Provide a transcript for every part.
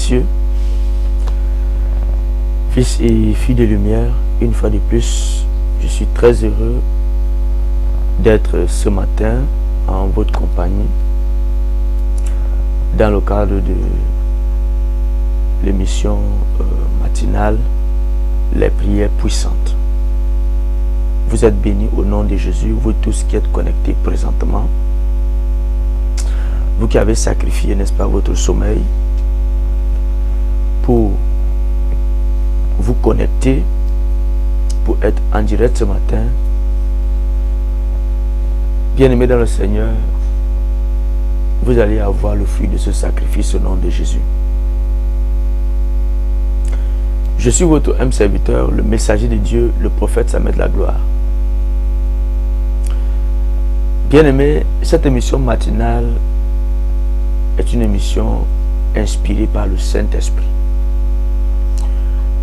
cieux, fils et filles de lumière, une fois de plus, je suis très heureux d'être ce matin en votre compagnie dans le cadre de l'émission matinale Les prières puissantes. Vous êtes bénis au nom de Jésus, vous tous qui êtes connectés présentement, vous qui avez sacrifié, n'est-ce pas, votre sommeil pour vous connecter, pour être en direct ce matin. Bien-aimés dans le Seigneur, vous allez avoir le fruit de ce sacrifice au nom de Jésus. Je suis votre âme serviteur, le messager de Dieu, le prophète Samuel de la gloire. Bien-aimés, cette émission matinale est une émission inspirée par le Saint-Esprit.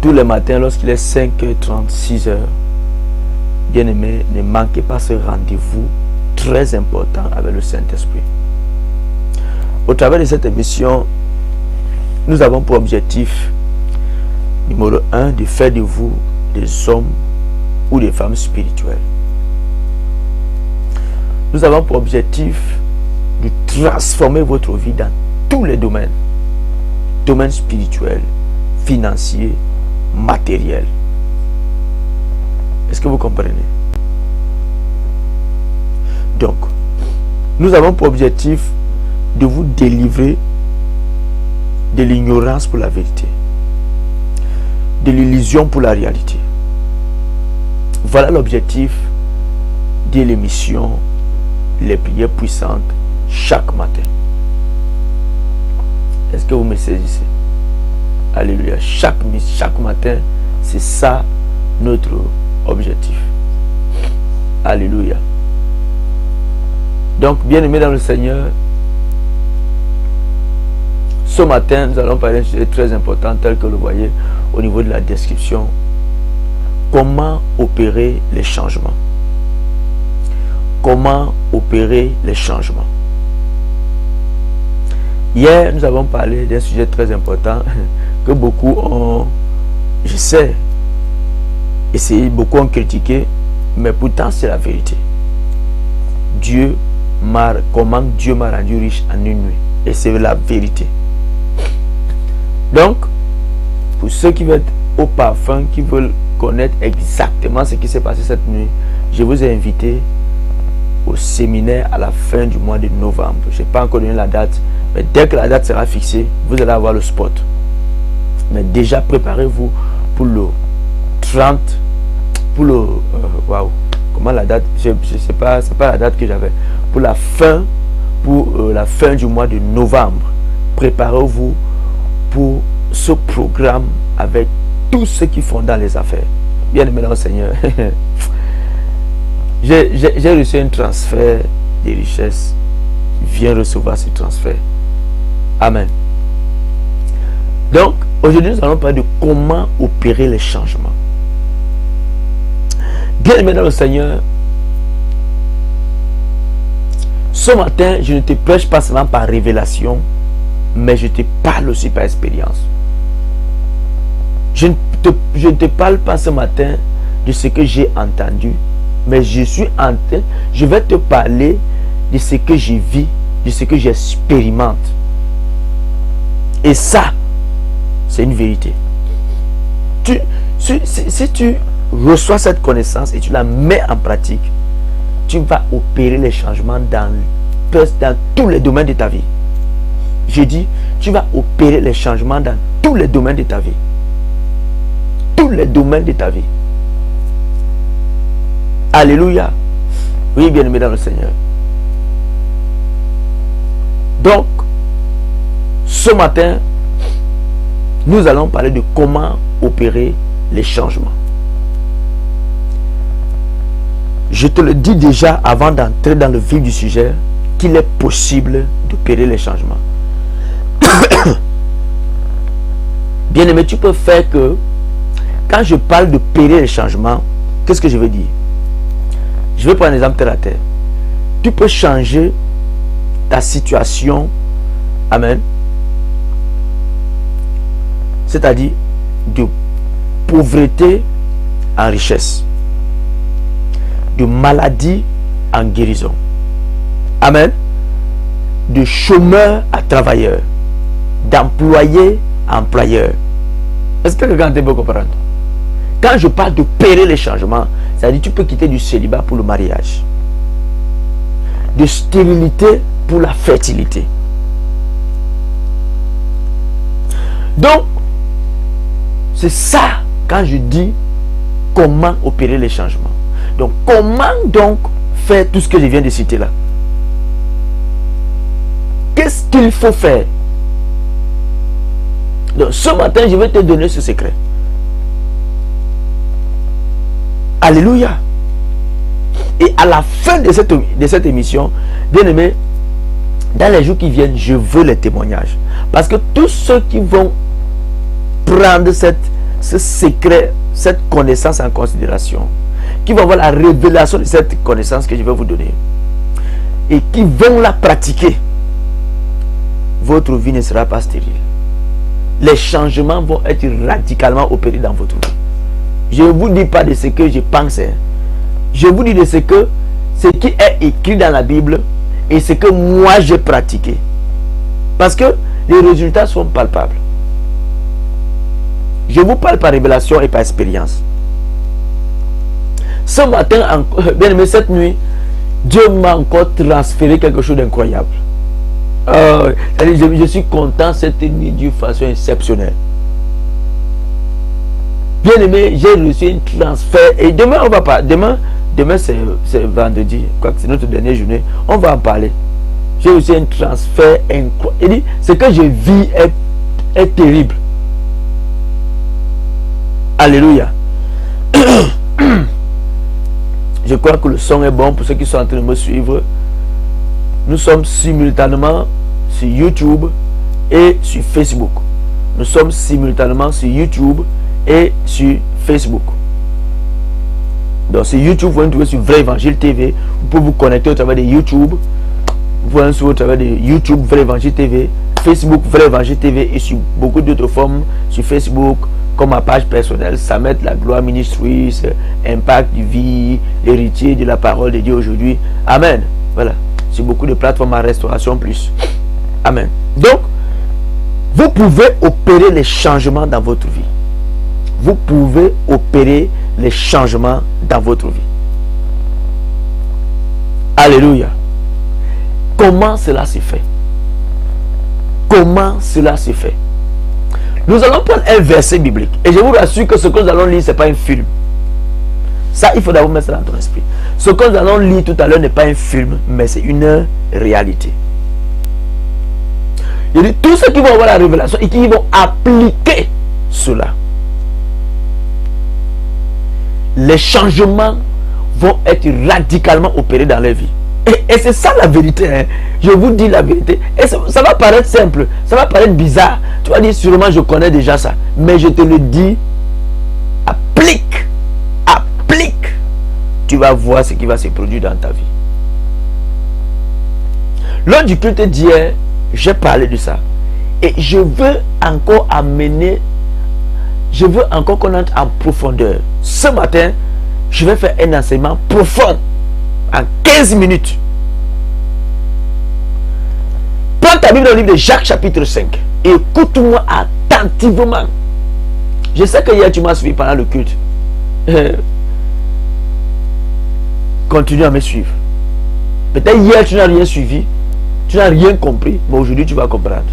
Tous les matins, lorsqu'il est 5h30, 6h, bien-aimés, ne manquez pas ce rendez-vous très important avec le Saint-Esprit. Au travers de cette émission, nous avons pour objectif numéro 1, de faire de vous des hommes ou des femmes spirituelles. Nous avons pour objectif de transformer votre vie dans tous les domaines. Domaine spirituel, financier, matériel. Est-ce que vous comprenez? Donc, nous avons pour objectif de vous délivrer de l'ignorance pour la vérité, de l'illusion pour la réalité. Voilà l'objectif de l'émission Les prières puissantes chaque matin. Est-ce que vous me saisissez? Alléluia. Chaque matin, c'est ça notre objectif. Alléluia. Donc, bien-aimés dans le Seigneur, ce matin, nous allons parler d'un sujet très important, tel que vous le voyez au niveau de la description. Comment opérer les changements? Comment opérer les changements? Hier, nous avons parlé d'un sujet très important que beaucoup ont, je sais, essayé, beaucoup ont critiqué, mais pourtant c'est la vérité. Comment Dieu m'a rendu riche en une nuit. Et c'est la vérité. Donc, pour ceux qui veulent être au parfum, qui veulent connaître exactement ce qui s'est passé cette nuit, je vous ai invité au séminaire à la fin du mois de novembre. Je n'ai pas encore donné la date, mais dès que la date sera fixée, vous allez avoir le spot. Mais déjà, préparez-vous pour le 30, pour le... waouh, comment la date? Je sais pas, c'est pas la date que j'avais. Pour la fin du mois de novembre, préparez-vous pour ce programme avec tous ceux qui font dans les affaires. Bien aimé dans le Seigneur. J'ai reçu un transfert de richesses. Viens recevoir ce transfert. Amen. Donc, aujourd'hui, nous allons parler de comment opérer les changements. Bien aimé dans le Seigneur, ce matin, je ne te prêche pas seulement par révélation, mais je te parle aussi par expérience. Je ne te parle pas ce matin de ce que j'ai entendu, mais je vais te parler de ce que je vis, de ce que j'expérimente. Et ça, c'est une vérité. Si tu reçois cette connaissance et tu la mets en pratique, tu vas opérer les changements dans tous les domaines de ta vie. Je dis, tu vas opérer les changements dans tous les domaines de ta vie. Tous les domaines de ta vie. Alléluia. Oui, bien-aimé dans le Seigneur. Donc, ce matin, nous allons parler de comment opérer les changements. Je te le dis déjà avant d'entrer dans le vif du sujet, qu'il est possible d'opérer les changements. Bien-aimé, tu peux faire que, quand je parle d'opérer les changements, qu'est-ce que je veux dire? Je vais prendre un exemple terre à terre. Tu peux changer ta situation, amen, c'est-à-dire de pauvreté en richesse, de maladie en guérison. Amen. De chômeur à travailleur, d'employé à employeur. Est-ce que quelqu'un peut comprendre? Quand je parle d'opérer les changements, c'est-à-dire tu peux quitter du célibat pour le mariage, de stérilité pour la fertilité. Donc, c'est ça quand je dis comment opérer les changements. Donc, comment donc faire tout ce que je viens de citer là? Qu'est-ce qu'il faut faire? Donc, ce matin, je vais te donner ce secret. Alléluia. Et à la fin de cette émission, bien aimé, dans les jours qui viennent, je veux les témoignages. Parce que tous ceux qui vont prendre ce secret, cette connaissance en considération, qui vont avoir la révélation de cette connaissance que je vais vous donner, et qui vont la pratiquer, votre vie ne sera pas stérile. Les changements vont être radicalement opérés dans votre vie. Je ne vous dis pas de ce que je pense. Hein. Je vous dis de ce qui est écrit dans la Bible et ce que moi j'ai pratiqué. Parce que les résultats sont palpables. Je vous parle par révélation et par expérience. Ce matin, bien aimé, cette nuit, Dieu m'a encore transféré quelque chose d'incroyable. Je suis content cette nuit d'une façon exceptionnelle. Bien aimé, j'ai reçu un transfert. Et demain, on va pas. Demain c'est vendredi. C'est notre dernière journée. On va en parler. J'ai reçu un transfert incroyable. Ce que je vis est terrible. Alléluia. Je crois que le son est bon pour ceux qui sont en train de me suivre. Nous sommes simultanément sur YouTube et sur Facebook. Nous sommes simultanément sur YouTube et sur Facebook. Donc sur YouTube, vous pouvez nous trouver sur Vrai Évangile TV. Vous pouvez vous connecter au travers de YouTube. Vous pouvez nous suivre au travers de YouTube, Vrai Évangile TV, Facebook, Vrai Évangile TV et sur beaucoup d'autres formes sur Facebook, comme ma page personnelle, Samet La Gloire Ministries, Impact du Vie, héritier de la parole de Dieu aujourd'hui. Amen. Voilà. Sur beaucoup de plateformes à Restauration Plus. Amen. Donc, vous pouvez opérer les changements dans votre vie. Vous pouvez opérer les changements dans votre vie. Alléluia. Comment cela se fait? Comment cela se fait? Nous allons prendre un verset biblique. Et je vous rassure que ce que nous allons lire, ce n'est pas un film. Ça, il faut d'abord mettre ça dans ton esprit. Ce que nous allons lire tout à l'heure n'est pas un film, mais c'est une réalité. Il dit, tous ceux qui vont avoir la révélation et qui vont appliquer cela, les changements vont être radicalement opérés dans leur vie. Et c'est ça la vérité. Hein. Je vous dis la vérité. Et ça va paraître simple. Ça va paraître bizarre. Tu vas dire, sûrement je connais déjà ça. Mais je te le dis, applique. Applique. Tu vas voir ce qui va se produire dans ta vie. Lors du culte d'hier, j'ai parlé de ça. Et je veux encore amener, je veux encore qu'on entre en profondeur. Ce matin, je vais faire un enseignement profond. En 15 minutes. Prends ta Bible dans le livre de Jacques chapitre 5. Et écoute-moi attentivement. Je sais que hier tu m'as suivi pendant le culte. Continue à me suivre. Peut-être hier tu n'as rien suivi. Tu n'as rien compris. Mais aujourd'hui tu vas comprendre.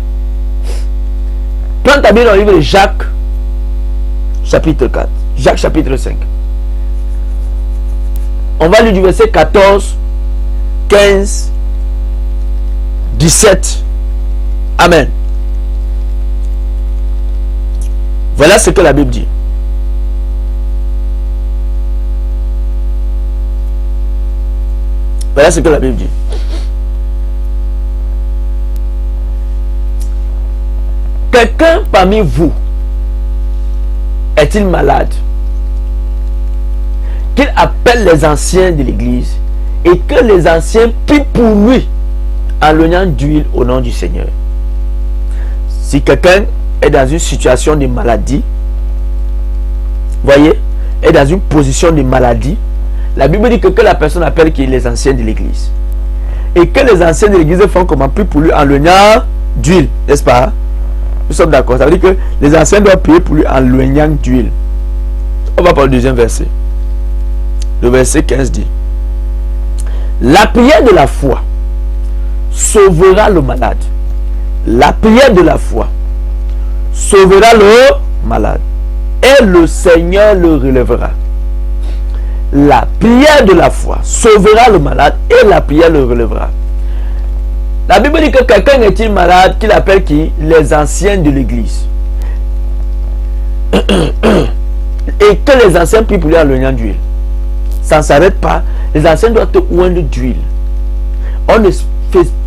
Prends ta Bible dans le livre de Jacques chapitre 4. Jacques chapitre 5. On va lire du verset 14, 15, 17. Amen. Voilà ce que la Bible dit. Voilà ce que la Bible dit. Quelqu'un parmi vous est-il malade? Qu'il appelle les anciens de l'église et que les anciens prient pour lui en l'oignant d'huile au nom du Seigneur. Si quelqu'un est dans une situation de maladie, voyez, est dans une position de maladie, la Bible dit que la personne appelle qui est les anciens de l'église. Et que les anciens de l'église font comment? Puis pour lui en loignant d'huile, n'est-ce pas? Nous sommes d'accord. Ça veut dire que les anciens doivent prier pour lui en loignant d'huile. On va parler du deuxième verset. Le verset 15 dit: la prière de la foi sauvera le malade. La prière de la foi sauvera le malade. Et le Seigneur le relèvera. La prière de la foi sauvera le malade et la prière le relèvera. La Bible dit que quelqu'un est-il malade, qu'il appelle qui? Les anciens de l'église. Et que les anciens prient pour lui en loignant d'huile. Ça ne s'arrête pas. Les anciens doivent te oindre d'huile. On ne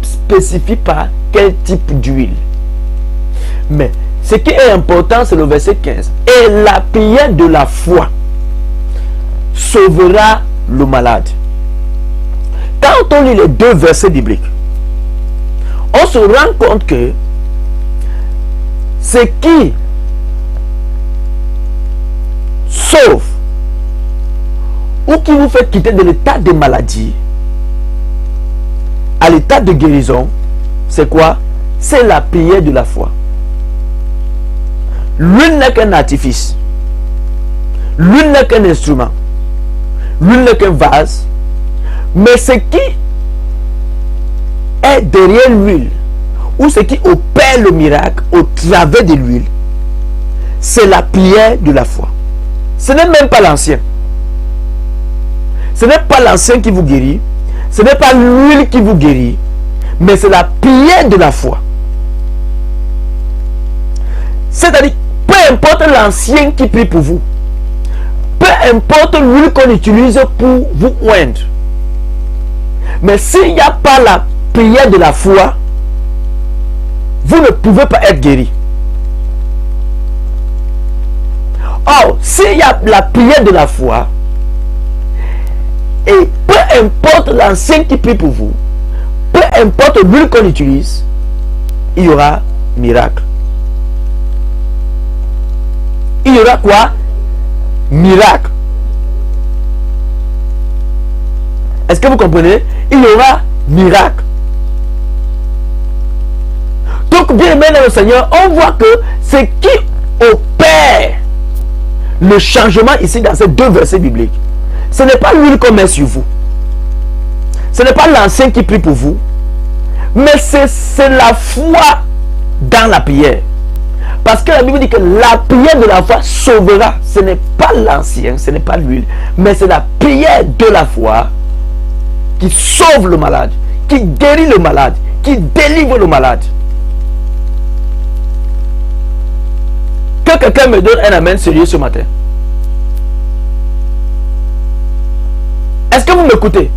spécifie pas quel type d'huile. Mais ce qui est important, c'est le verset 15. Et la prière de la foi sauvera le malade. Quand on lit les deux versets bibliques, on se rend compte que ce qui sauve ou qui vous fait quitter de l'état de maladie à l'état de guérison, c'est quoi? C'est la prière de la foi. L'huile n'est qu'un artifice. L'huile n'est qu'un instrument. L'huile n'est qu'un vase. Mais ce qui est derrière l'huile, ou ce qui opère le miracle au travers de l'huile, c'est la prière de la foi. Ce n'est même pas l'ancien. Ce n'est pas l'ancien qui vous guérit. Ce n'est pas l'huile qui vous guérit. Mais c'est la prière de la foi. C'est-à-dire, peu importe l'ancien qui prie pour vous, peu importe l'huile qu'on utilise pour vous oindre, mais s'il n'y a pas la prière de la foi, vous ne pouvez pas être guéri. Or, s'il y a la prière de la foi, et peu importe l'ancien qui prie pour vous, peu importe l'huile qu'on utilise, il y aura miracle. Il y aura quoi? Miracle. Est-ce que vous comprenez? Il y aura miracle. Donc, bien aimé dans le Seigneur, on voit que ce qui opère le changement ici dans ces deux versets bibliques, ce n'est pas l'huile qu'on met sur vous. Ce n'est pas l'ancien qui prie pour vous. Mais c'est la foi dans la prière. Parce que la Bible dit que la prière de la foi sauvera. Ce n'est pas l'ancien, ce n'est pas l'huile. Mais c'est la prière de la foi qui sauve le malade, qui guérit le malade, qui délivre le malade. Que quelqu'un me donne un amen sérieux ce matin. Est-ce que vous m'écoutez?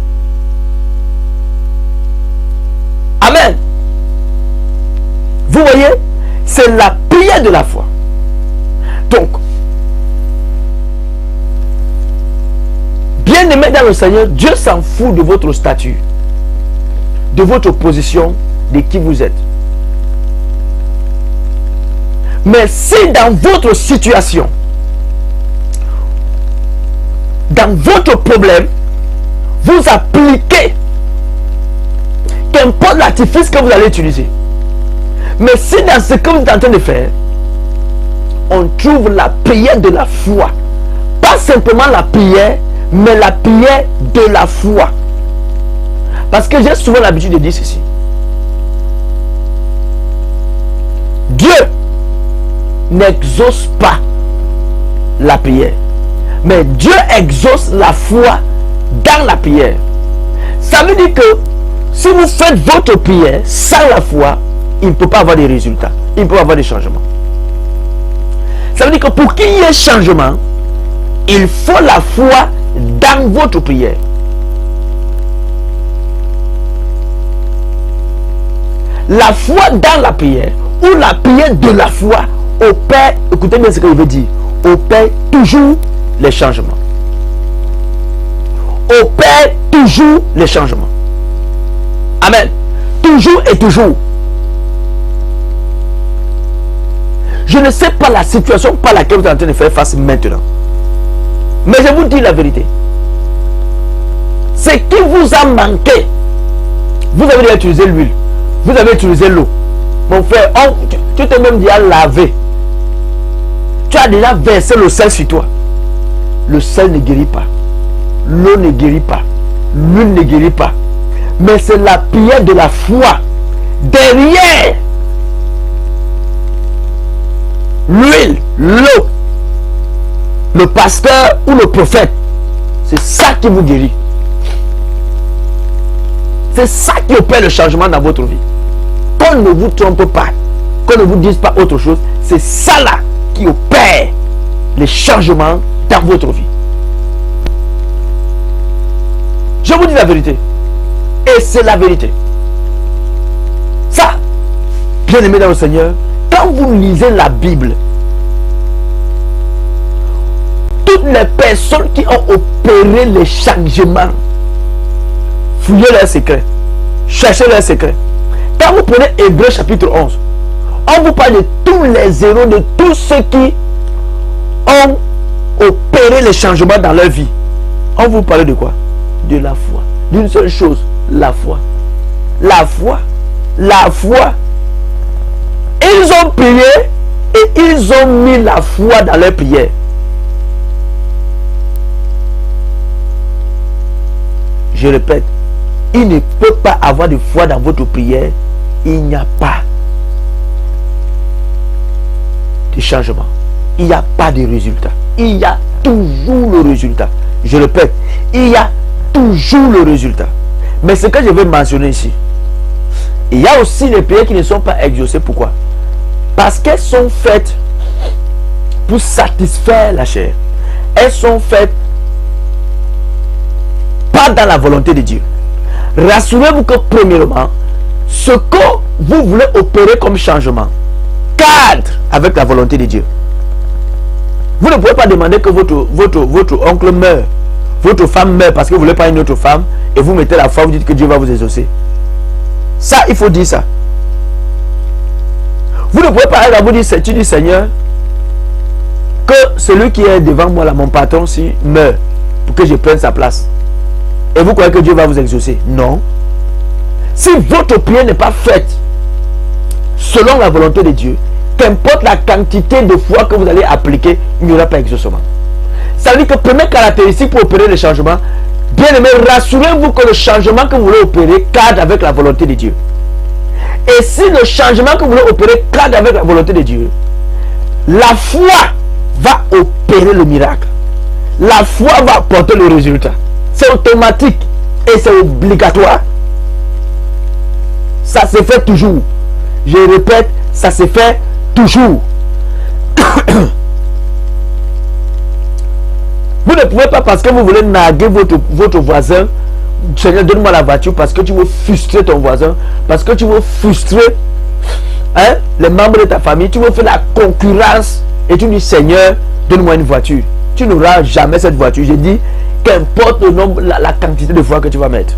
Amen. Vous voyez, c'est la prière de la foi. Donc, bien aimé dans le Seigneur, Dieu s'en fout de votre statut, de votre position, de qui vous êtes. Mais si dans votre situation, dans votre problème, vous appliquez, qu'importe l'artifice que vous allez utiliser, mais si dans ce que vous êtes en train de faire, on trouve la prière de la foi, pas simplement la prière, mais la prière de la foi. Parce que j'ai souvent l'habitude de dire ceci. Dieu n'exauce pas la prière, mais Dieu exauce la foi dans la prière. Ça veut dire que si vous faites votre prière sans la foi, il ne peut pas avoir de résultats, il ne peut pas avoir de changement. Ça veut dire que pour qu'il y ait changement, il faut la foi dans votre prière. La foi dans la prière, ou la prière de la foi, opère, écoutez bien ce que je veux dire, opère toujours les changements. Opère toujours les changements. Amen. Toujours et toujours. Je ne sais pas la situation par laquelle vous êtes en train de faire face maintenant. Mais je vous dis la vérité. Ce qui vous a manqué, vous avez déjà utilisé l'huile, vous avez utilisé l'eau. Mon frère, tu t'es même déjà lavé. Tu as déjà versé le sel sur toi. Le sel ne guérit pas. L'eau ne guérit pas. L'huile ne guérit pas. Mais c'est la prière de la foi. Derrière l'huile, l'eau, le pasteur ou le prophète, c'est ça qui vous guérit. C'est ça qui opère le changement dans votre vie. Qu'on ne vous trompe pas, qu'on ne vous dise pas autre chose, c'est ça là qui opère les changements dans votre vie. Je vous dis la vérité. Et c'est la vérité. Ça, bien aimé dans le Seigneur, quand vous lisez la Bible, toutes les personnes qui ont opéré les changements, fouillez leurs secrets, cherchez leurs secrets. Quand vous prenez Hébreux chapitre 11, on vous parle de tous les héros, de tous ceux qui ont opéré les changements dans leur vie. On vous parle de quoi? De la foi. D'une seule chose, la foi. La foi. La foi. Ils ont prié et ils ont mis la foi dans leur prière. Je répète, il ne peut pas avoir de foi dans votre prière. Il n'y a pas de changement. Il n'y a pas de résultat. Il y a toujours le résultat. Je répète, il y a toujours le résultat. Mais ce que je veux mentionner ici, il y a aussi les prières qui ne sont pas exaucées. Pourquoi? Parce qu'elles sont faites pour satisfaire la chair. Elles sont faites pas dans la volonté de Dieu. Rassurez-vous que premièrement, ce que vous voulez opérer comme changement cadre avec la volonté de Dieu. Vous ne pouvez pas demander que votre oncle meure, votre femme meurt parce que vous ne voulez pas une autre femme et vous mettez la foi, vous dites que Dieu va vous exaucer. Ça, il faut dire ça. Vous ne pouvez pas vous dire, tu dis Seigneur, que celui qui est devant moi là, mon patron, si meurt pour que je prenne sa place. Et vous croyez que Dieu va vous exaucer? Non. Si votre prière n'est pas faite selon la volonté de Dieu, qu'importe la quantité de foi que vous allez appliquer, il n'y aura pas exaucement. Ça veut dire que première caractéristique pour opérer le changement, bien aimé, rassurez-vous que le changement que vous voulez opérer cadre avec la volonté de Dieu. Et si le changement que vous voulez opérer cadre avec la volonté de Dieu, la foi va opérer le miracle. La foi va apporter le résultat. C'est automatique et c'est obligatoire. Ça se fait toujours. Je répète, ça se fait toujours. Vous ne pouvez pas, parce que vous voulez narguer votre voisin, Seigneur, donne-moi la voiture, parce que tu veux frustrer ton voisin, parce que tu veux frustrer les membres de ta famille, tu veux faire la concurrence et tu dis Seigneur, donne-moi une voiture. Tu n'auras jamais cette voiture. Je dis, qu'importe le nombre, la quantité de fois que tu vas mettre.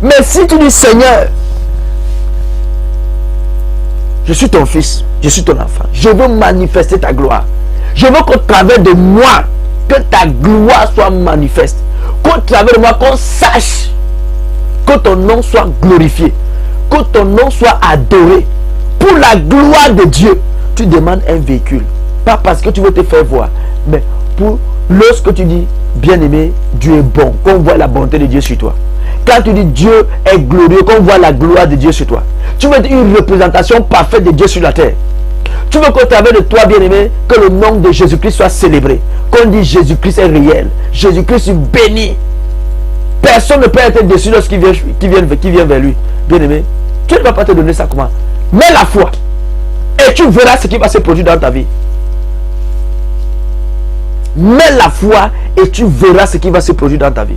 Mais si tu dis Seigneur, je suis ton fils, je suis ton enfant, je veux manifester ta gloire. Je veux qu'au travers de moi, que ta gloire soit manifeste. Qu'au travers de moi, qu'on sache que ton nom soit glorifié, que ton nom soit adoré. Pour la gloire de Dieu, tu demandes un véhicule. Pas parce que tu veux te faire voir, mais pour lorsque tu dis, bien-aimé, Dieu est bon, qu'on voit la bonté de Dieu sur toi. Quand tu dis Dieu est glorieux, qu'on voit la gloire de Dieu sur toi. Tu veux une représentation parfaite de Dieu sur la terre. Tu veux qu'au travers de toi, bien-aimé, que le nom de Jésus-Christ soit célébré. Qu'on dise Jésus-Christ est réel. Jésus-Christ est béni. Personne ne peut être déçu lorsqu'il vient vers lui. Bien-aimé, tu ne vas pas te donner ça comment? Mets la foi. Et tu verras ce qui va se produire dans ta vie. Mets la foi et tu verras ce qui va se produire dans ta vie.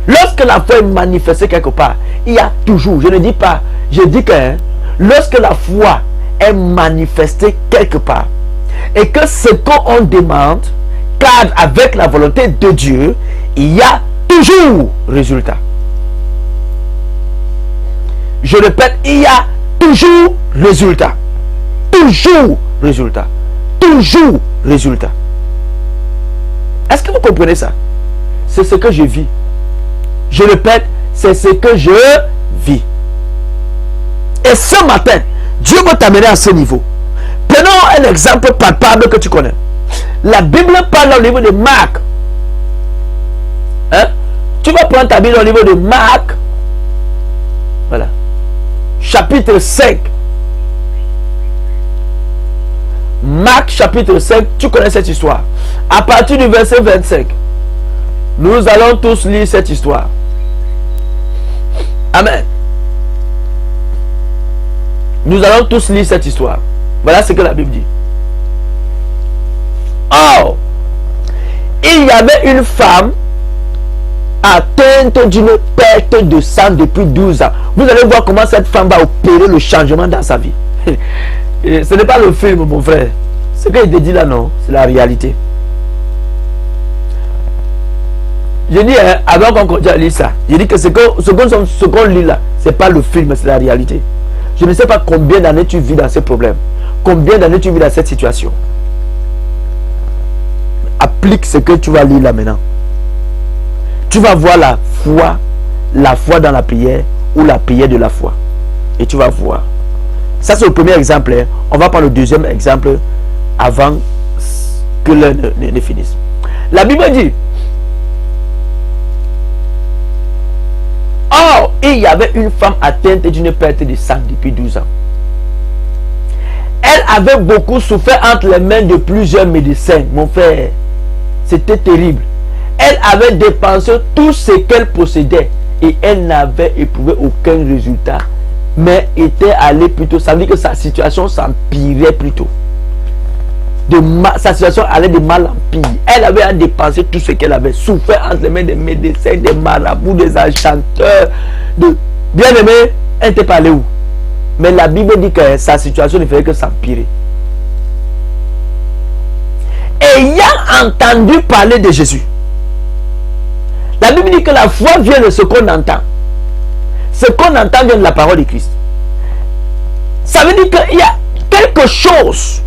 Lorsque la foi est manifestée quelque part, il y a toujours, je ne dis pas, je dis que lorsque la foi est manifestée quelque part et que ce qu'on demande cadre avec la volonté de Dieu, il y a toujours résultat. Je répète, il y a toujours résultat. toujours résultat. Toujours résultat. Est-ce que vous comprenez ça? C'est ce que je vis. Je répète, c'est ce que je vis. Et ce matin, Dieu veut t'amener à ce niveau. Prenons un exemple palpable que tu connais. La Bible parle au niveau de Marc. Hein? Tu vas prendre ta Bible au niveau de Marc. Voilà. Chapitre 5. Marc chapitre 5, tu connais cette histoire. À partir du verset 25, nous allons tous lire cette histoire. Amen. Nous allons tous lire cette histoire. Voilà ce que la Bible dit. Or, il y avait une femme atteinte d'une perte de sang depuis 12 ans. Vous allez voir comment cette femme va opérer le changement dans sa vie. Ce n'est pas le film, mon frère. Ce que je te dis là, non, c'est la réalité. Je dis, avant qu'on continue à lire ça, je dis que ce qu'on lit là, c'est pas le film, c'est la réalité. Je ne sais pas combien d'années tu vis dans ces problèmes. Combien d'années tu vis dans cette situation. Applique ce que tu vas lire là maintenant. Tu vas voir la foi dans la prière ou la prière de la foi. Et tu vas voir. Ça, c'est le premier exemple. Hein. On va prendre le deuxième exemple avant que l'un ne finisse. La Bible dit, or, il y avait une femme atteinte d'une perte de sang depuis 12 ans. Elle avait beaucoup souffert entre les mains de plusieurs médecins. Mon frère, c'était terrible. Elle avait dépensé tout ce qu'elle possédait et elle n'avait éprouvé aucun résultat. Mais était allée plutôt, ça veut dire que sa situation s'empirait plutôt. Sa situation allait de mal en pire. Elle avait à dépenser tout ce qu'elle avait souffert entre les mains des médecins, des marabouts, des enchanteurs. Bien aimé, elle n'était pas allée où? Mais la Bible dit que sa situation ne faisait que s'empirer. Ayant entendu parler de Jésus, la Bible dit que la foi vient de ce qu'on entend. Ce qu'on entend vient de la parole de Christ. Ça veut dire qu'il y a quelque chose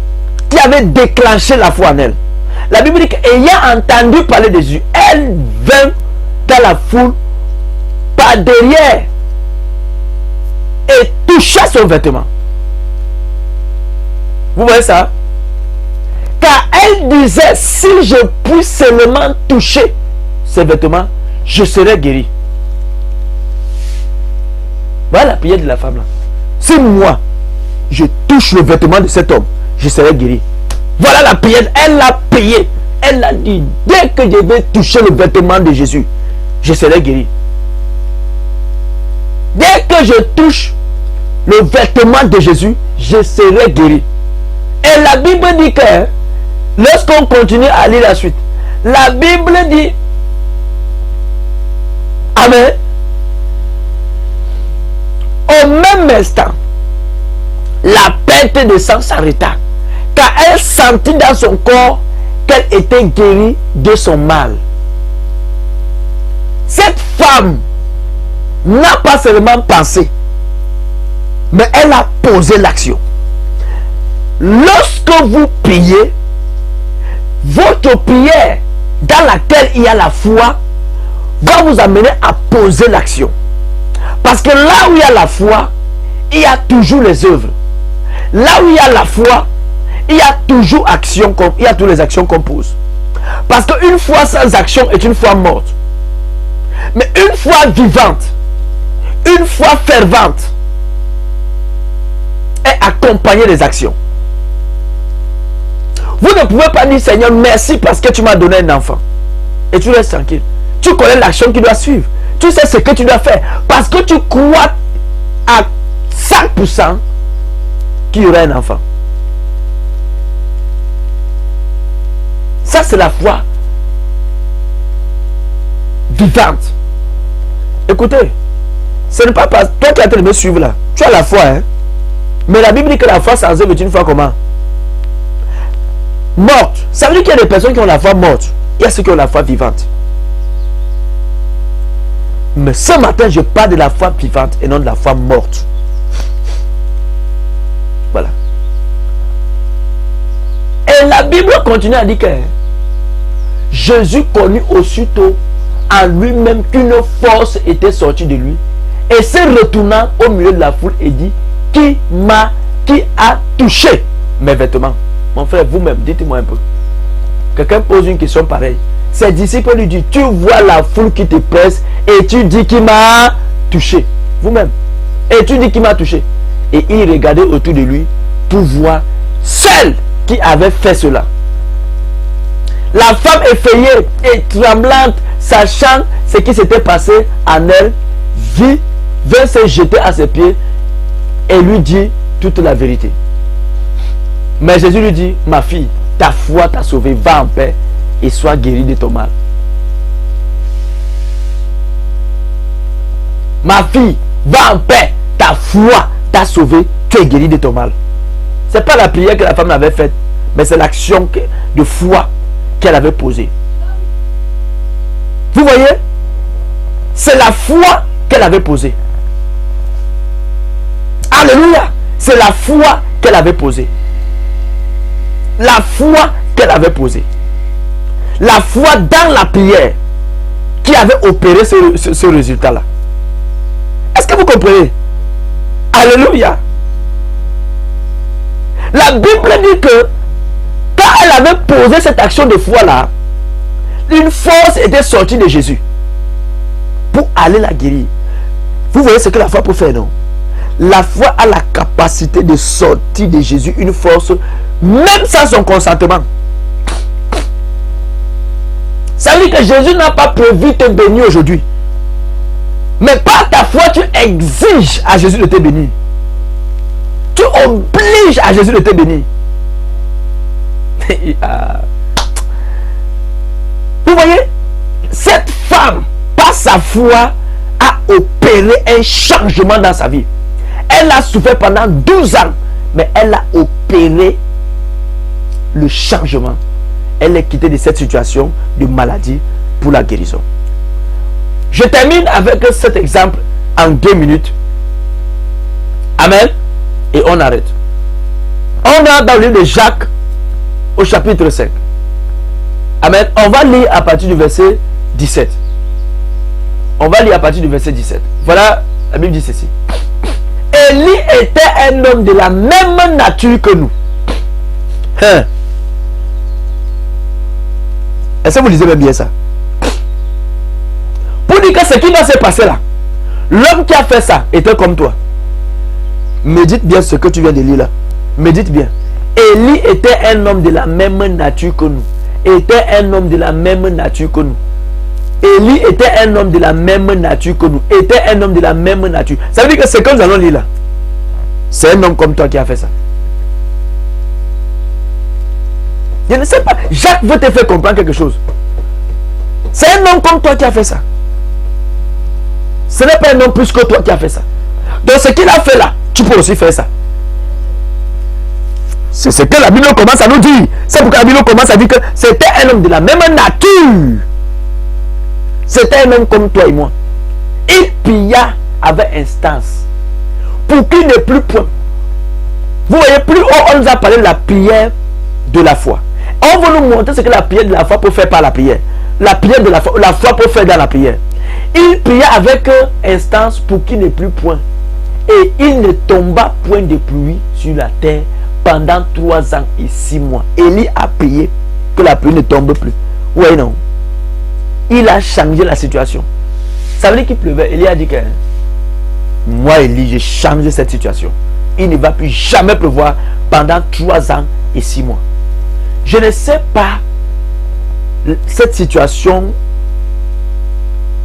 qui avait déclenché la foi en elle. La Bible dit qu'ayant entendu parler de Jésus, elle vint dans la foule par derrière et toucha son vêtement. Vous voyez ça? Car elle disait, si je puis seulement toucher ses vêtements, je serai guéri. Voilà la prière de la femme là. Si moi, je touche le vêtement de cet homme, je serai guéri. Voilà la prière. Elle l'a prié. Elle a dit, dès que je vais toucher le vêtement de Jésus, je serai guéri. Dès que je touche le vêtement de Jésus, je serai guéri. Et la Bible dit que, lorsqu'on continue à lire la suite, la Bible dit, amen, au même instant, la perte de sang s'arrêta, car elle sentit dans son corps qu'elle était guérie de son mal. Cette femme n'a pas seulement pensé, mais elle a posé l'action. Lorsque vous priez, votre prière dans laquelle il y a la foi va vous amener à poser l'action. Parce que là où il y a la foi, il y a toujours les œuvres. Là où il y a la foi, il y a toujours action, il y a toutes les actions qu'on pose. Parce qu'une foi sans action est une foi morte. Mais une foi vivante, une foi fervente, est accompagnée des actions. Vous ne pouvez pas dire, Seigneur, merci parce que tu m'as donné un enfant. Et tu restes tranquille. Tu connais l'action qui doit suivre. Tu sais ce que tu dois faire. Parce que tu crois à 100% qu'il y aura un enfant. Ça, c'est la foi vivante. Écoutez, ce n'est pas parce toi qui as été me suivre là. Tu as la foi, hein. Mais la Bible dit que la foi sans œuvre est une foi comment? Morte. Ça veut dire qu'il y a des personnes qui ont la foi morte. Il y a ceux qui ont la foi vivante. Mais ce matin, je parle de la foi vivante et non de la foi morte. Voilà. Et la Bible continue à dire que Jésus connut aussitôt en lui-même qu'une force était sortie de lui et se retournant au milieu de la foule et dit, qui a touché mes vêtements? Mon frère, vous-même, dites-moi un peu. Quelqu'un pose une question pareille. Ses disciples lui disent, tu vois la foule qui te presse et tu dis qui m'a touché. Vous-même. Et tu dis qui m'a touché. Et il regardait autour de lui pour voir celle qui avait fait cela. La femme effrayée et tremblante, sachant ce qui s'était passé en elle, vint se jeter à ses pieds et lui dit toute la vérité. Mais Jésus lui dit, ma fille, ta foi t'a sauvée, va en paix et sois guérie de ton mal. Ma fille, va en paix, ta foi t'a sauvée, tu es guérie de ton mal. Ce n'est pas la prière que la femme avait faite, mais c'est l'action de foi qu'elle avait posée. Vous voyez? C'est la foi qu'elle avait posée. Alléluia! C'est la foi qu'elle avait posée. La foi qu'elle avait posée. La foi dans la prière qui avait opéré ce résultat-là. Est-ce que vous comprenez? Alléluia! La Bible dit que quand elle avait posé cette action de foi-là, une force était sortie de Jésus pour aller la guérir. Vous voyez ce que la foi peut faire, non? La foi a la capacité de sortir de Jésus une force, même sans son consentement. Ça veut dire que Jésus n'a pas prévu te bénir aujourd'hui. Mais par ta foi, tu exiges à Jésus de te bénir. Tu obliges à Jésus de te bénir. Vous voyez, cette femme, par sa foi, a opéré un changement dans sa vie. Elle a souffert pendant 12 ans, mais elle a opéré le changement. Elle est quittée de cette situation de maladie pour la guérison. Je termine avec cet exemple en 2 minutes. Amen. Et on arrête. On est dans le livre de Jacques au chapitre 5. Amen. On va lire à partir du verset 17. On va lire à partir du verset 17. Voilà, la Bible dit ceci. Élie était un homme de la même nature que nous. Hein? Est-ce que vous lisez même bien ça? Pour dire que ce qui va se passer là, l'homme qui a fait ça était comme toi. Médite bien ce que tu viens de lire là. Médite bien. Élie était un homme de la même nature que nous. Était un homme de la même nature que nous. Élie était un homme de la même nature que nous. Était un homme de la même nature. Ça veut dire que ce que nous allons lire là, c'est un homme comme toi qui a fait ça. Je ne sais pas. Jacques veut te faire comprendre quelque chose. C'est un homme comme toi qui a fait ça. Ce n'est pas un homme plus que toi qui a fait ça. Donc ce qu'il a fait là, tu peux aussi faire ça. C'est ce que la Bible commence à nous dire. C'est pourquoi la Bible commence à dire que c'était un homme de la même nature. C'était un homme comme toi et moi. Il pria avec instance pour qu'il n'ait plus point. Vous voyez, plus haut, on nous a parlé de la prière de la foi. On veut nous montrer ce que la prière de la foi peut faire par la prière. La prière de la foi peut faire dans la prière. Il pria avec instance pour qu'il n'ait plus point. Et il ne tomba point de pluie sur la terre pendant 3 ans et 6 mois. Élie a prié que la pluie ne tombe plus. Oui, non. Il a changé la situation. Ça veut dire qu'il pleuvait. Élie a dit que moi, Élie, j'ai changé cette situation. Il ne va plus jamais pleuvoir pendant 3 ans et 6 mois. Je ne sais pas cette situation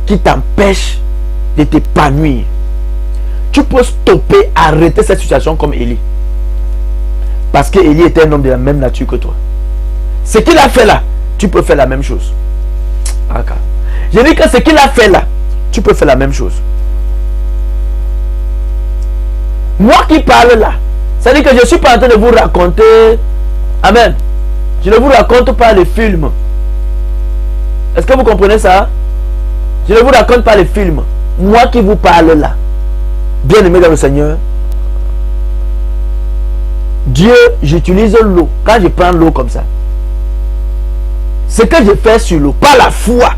qui t'empêche de t'épanouir. Tu peux stopper, arrêter cette situation comme Élie. Parce que Élie était un homme de la même nature que toi. Ce qu'il a fait là, tu peux faire la même chose. Je dis que ce qu'il a fait là, tu peux faire la même chose. Moi qui parle là, ça veut dire que je ne suis pas en train de vous raconter. Amen. Je ne vous raconte pas les films. Est-ce que vous comprenez ça? Je ne vous raconte pas les films. Moi qui vous parle là, bien aimé dans le Seigneur, Dieu, j'utilise l'eau. Quand je prends l'eau comme ça, ce que je fais sur l'eau, pas la foi,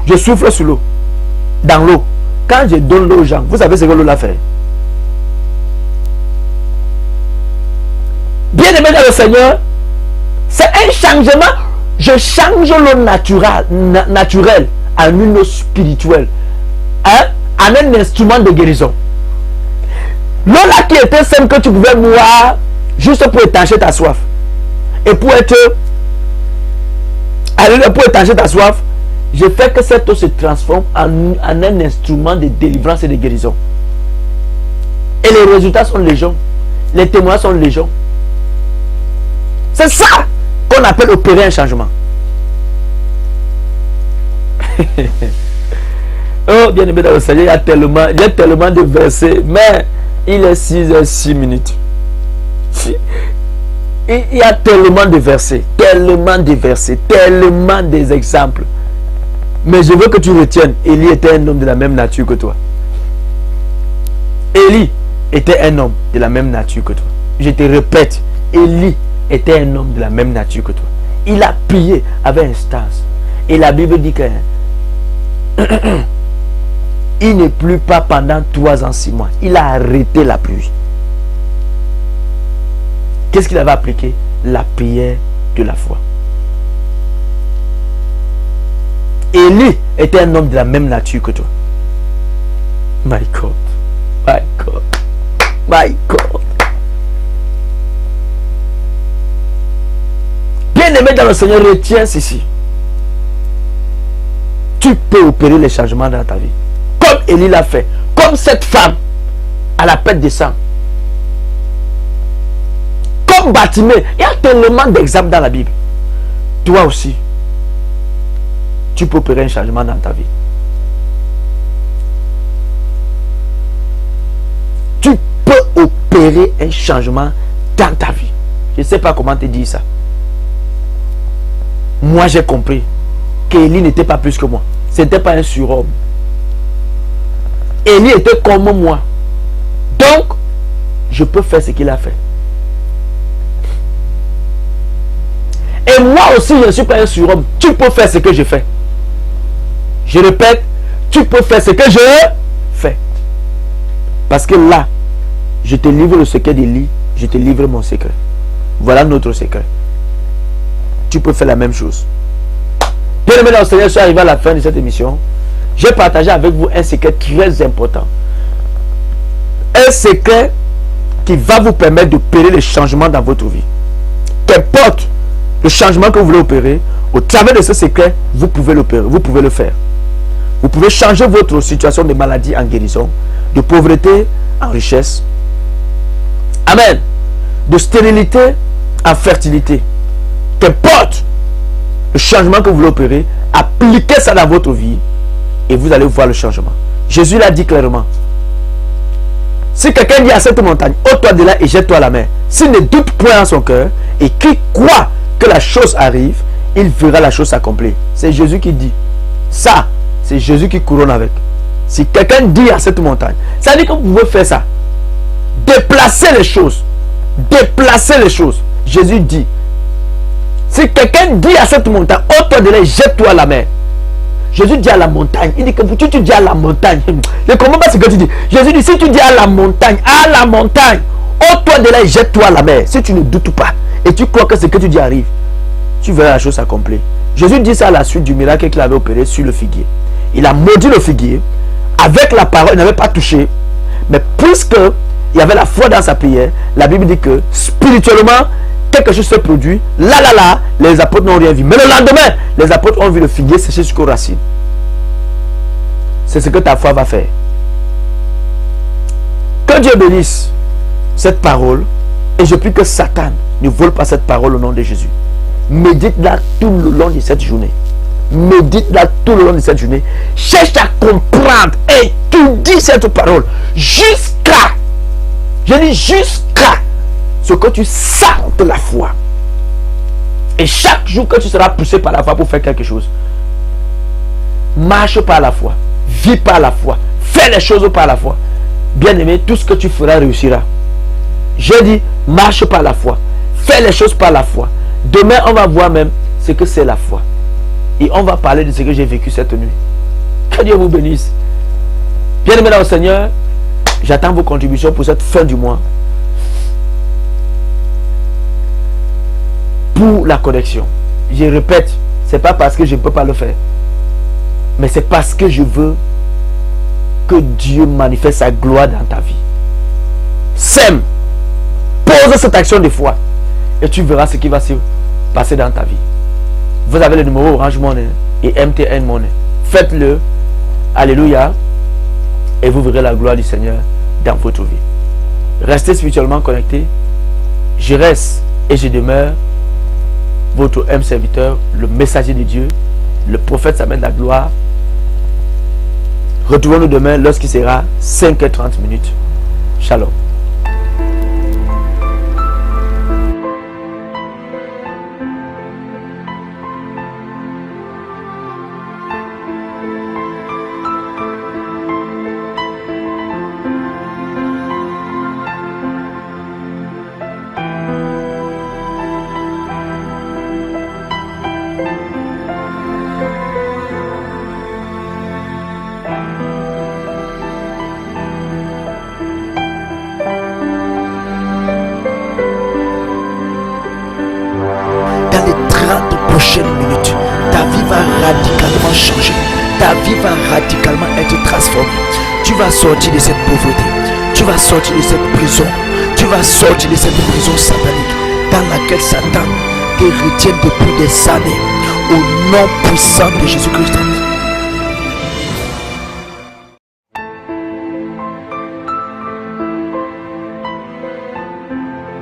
je souffle sur l'eau, dans l'eau. Quand je donne l'eau aux gens, vous savez ce que l'eau l'a fait? Bien aimé dans le Seigneur, c'est un changement. Je change l'eau naturelle en une eau spirituelle, hein, en un instrument de guérison. L'eau là qui était simple que tu pouvais boire juste pour étancher ta soif et pour étancher ta soif, je fais que cette eau se transforme en un instrument de délivrance et de guérison. Et les résultats sont légion. Les témoins sont légion. C'est ça qu'on appelle opérer un changement. Oh, bien aimé dans le Seigneur, il y a tellement de versets, mais il est 6h06. Il y a tellement de versets, tellement des exemples. Mais je veux que tu retiennes, Élie était un homme de la même nature que toi. Élie était un homme de la même nature que toi. Je te répète, Élie était un homme de la même nature que toi. Il a prié avec instance. Et la Bible dit que il ne plut pas pendant 3 ans, 6 mois. Il a arrêté la pluie. Qu'est-ce qu'il avait appliqué? La prière de la foi. Élie était un homme de la même nature que toi. My God. My God. My God. Bien-aimé dans le Seigneur, retiens ceci. Tu peux opérer les changements dans ta vie. Comme Élie l'a fait. Comme cette femme à la perte de sang. Comme Bartimée. Il y a tellement d'exemples dans la Bible. Toi aussi, tu peux opérer un changement dans ta vie. Tu peux opérer un changement dans ta vie. Je ne sais pas comment te dire ça. Moi, j'ai compris qu'Élie n'était pas plus que moi. Ce n'était pas un surhomme. Élie était comme moi. Donc, je peux faire ce qu'il a fait. Et moi aussi, je ne suis pas un surhomme. Tu peux faire ce que je fais. Je répète, tu peux faire ce que je fais. Parce que là, je te livre le secret d'Élie, je te livre mon secret. Voilà notre secret. Tu peux faire la même chose. Bien aimé dans le Seigneur, je suis arrivé à la fin de cette émission. J'ai partagé avec vous un secret très important. Un secret qui va vous permettre d'opérer les changements dans votre vie. Qu'importe le changement que vous voulez opérer, au travers de ce secret, vous pouvez l'opérer, vous pouvez le faire. Vous pouvez changer votre situation de maladie en guérison, de pauvreté en richesse. Amen. De stérilité en fertilité. Qu'importe le changement que vous voulez opérer, appliquez ça dans votre vie et vous allez voir le changement. Jésus l'a dit clairement. Si quelqu'un dit à cette montagne, ôte-toi de là et jette-toi à la mer, s'il ne doute point en son cœur et qu'il croit que la chose arrive, il verra la chose s'accomplir. C'est Jésus qui dit. Ça, c'est Jésus qui couronne avec. Si quelqu'un dit à cette montagne, ça veut dire que vous pouvez faire ça. Déplacer les choses. Déplacer les choses. Jésus dit. Si quelqu'un dit à cette montagne, ôte-toi de là et jette-toi à la mer. Jésus dit à la montagne. Il dit que tu dis à la montagne. Je ne comprends pas ce que tu dis. Jésus dit, si tu dis à la montagne, ôte-toi de là et jette-toi à la mer. Si tu ne doutes pas et tu crois que ce que tu dis arrive, tu verras la chose s'accomplir. Jésus dit ça à la suite du miracle qu'il avait opéré sur le figuier. Il a maudit le figuier. Avec la parole, il n'avait pas touché. Mais puisque il y avait la foi dans sa prière, la Bible dit que spirituellement, quelque chose s'est produit. Là, les apôtres n'ont rien vu. Mais le lendemain, les apôtres ont vu le figuier sécher jusqu'aux racines. C'est ce que ta foi va faire. Que Dieu bénisse cette parole. Et je prie que Satan ne vole pas cette parole au nom de Jésus. Médite-la tout le long de cette journée. Médite-la tout le long de cette journée. Cherche à comprendre. Et tu dis cette parole jusqu'à, je dis jusqu'à ce que tu sentes la foi. Et chaque jour que tu seras poussé par la foi pour faire quelque chose, marche par la foi, vis par la foi, fais les choses par la foi. Bien aimé, tout ce que tu feras réussira. Je dis, Marche par la foi. Fais les choses par la foi. Demain, on va voir même ce que c'est la foi. Et on va parler de ce que j'ai vécu cette nuit. Que Dieu vous bénisse. Bien-aimés dans le Seigneur, j'attends vos contributions pour cette fin du mois. Pour la connexion. Je répète, c'est pas parce que je ne peux pas le faire. Mais c'est parce que je veux que Dieu manifeste sa gloire dans ta vie. Sème. Pose cette action de foi. Et tu verras ce qui va se passer dans ta vie. Vous avez le numéro Orange Money et MTN Money. Faites-le. Alléluia. Et vous verrez la gloire du Seigneur dans votre vie. Restez spirituellement connectés. Je reste et je demeure votre M serviteur, le messager de Dieu, le prophète s'amène la gloire. Retrouvons-nous demain lorsqu'il sera 5h30. Shalom. Minutes, ta vie va radicalement changer, ta vie va radicalement être transformée. Tu vas sortir de cette pauvreté, tu vas sortir de cette prison, tu vas sortir de cette prison satanique dans laquelle Satan te retient depuis des années. Au nom puissant de Jésus-Christ,